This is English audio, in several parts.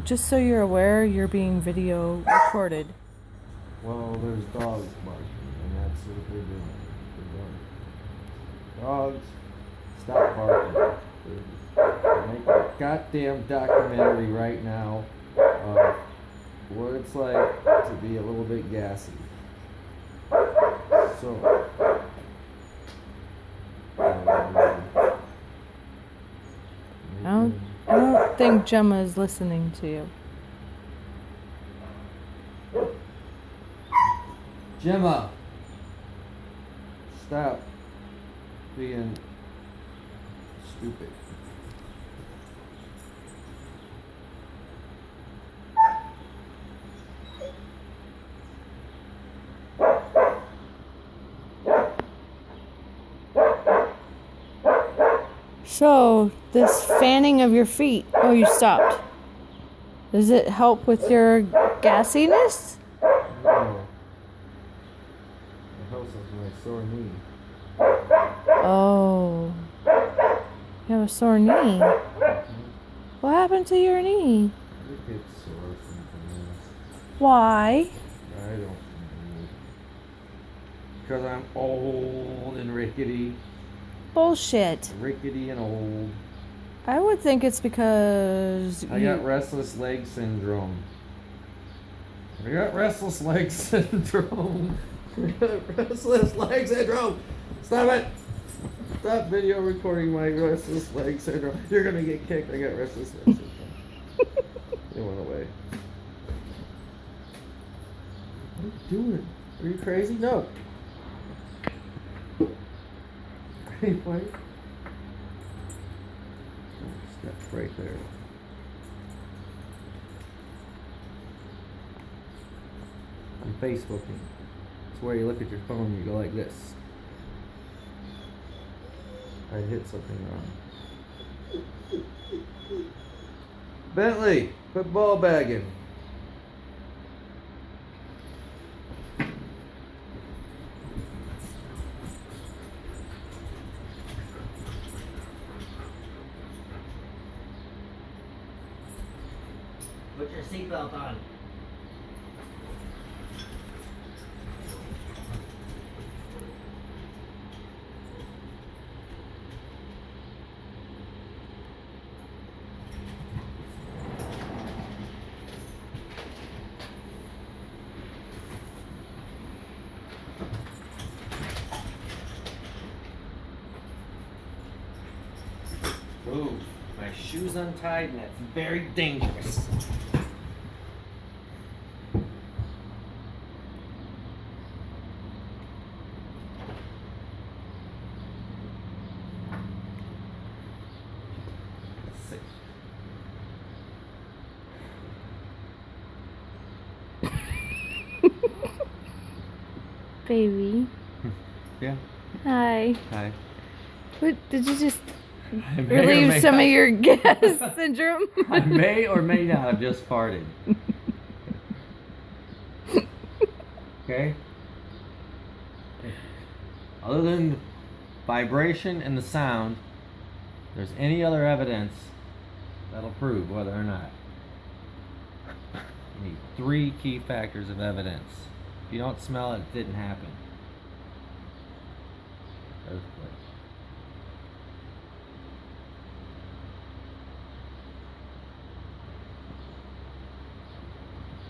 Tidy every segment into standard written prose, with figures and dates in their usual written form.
just so you're aware, you're being video recorded. Well, there's dogs barking, and that's what they're doing. Dogs, stop barking. They're making a goddamn documentary right now of what it's like to be a little bit gassy. So, I don't think Gemma is listening to you. Gemma, stop being stupid. So, this fanning of your feet. Oh, you stopped. Does it help with your gassiness? No. It helps with my sore knee. Oh. You have a sore knee. Mm-hmm. What happened to your knee? It gets sore sometimes. Why? I don't know. Because I'm old and rickety. Bullshit. Rickety and old. I would think it's because I got restless leg syndrome. I got restless leg syndrome. I got restless leg syndrome. Stop it. Stop video recording my restless leg syndrome. You're going to get kicked. I got restless leg syndrome. It went away. What are you doing? Are you crazy? No. Anyway. Step right there. I'm Facebooking. It's where you look at your phone and you go like this. I hit something wrong. Bentley, put ball bag in. Put your seatbelt on. Ooh, my shoe's untied and that's very dangerous. baby. Yeah. Hi. Hi. What did you just I may or relieve may some not- of your gas syndrome? I may or may not have just farted. Okay? Other than vibration and the sound, if there's any other evidence that'll prove whether or not. You need 3 key factors of evidence. If you don't smell it, it didn't happen. Earthquake.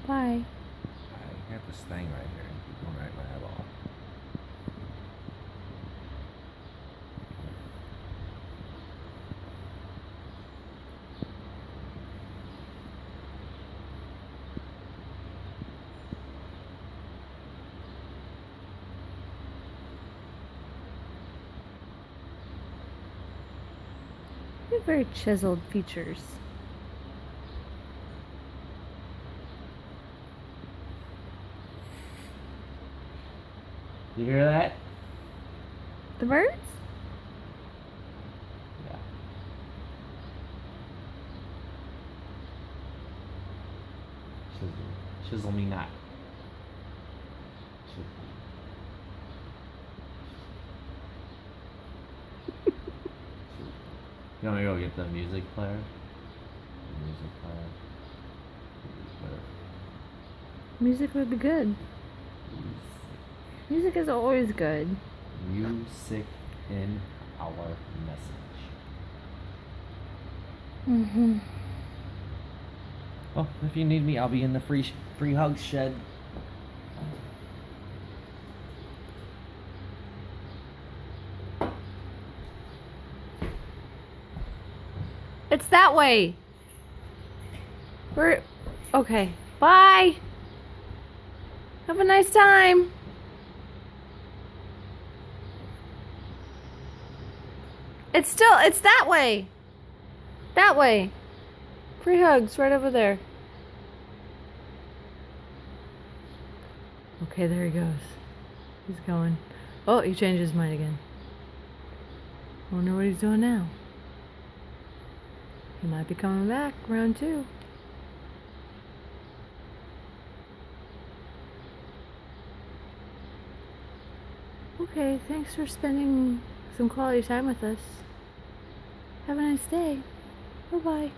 Bye. I got this thing right here. It's going right in my eyeball. You have very chiseled features. You hear that? The birds? Yeah. Chisel me not. Chisel. You want me to go get the music player? The music player. Music would be good. Music is always good. Music in our message. Mm-hmm. Well, if you need me, I'll be in the free hug shed. It's that way. We're okay. Bye. Have a nice time. It's that way. That way. Free hugs right over there. Okay, there he goes. He's going. Oh, he changed his mind again. I wonder what he's doing now. He might be coming back round 2. Okay, thanks for spending some quality time with us. Have a nice day. Bye-bye.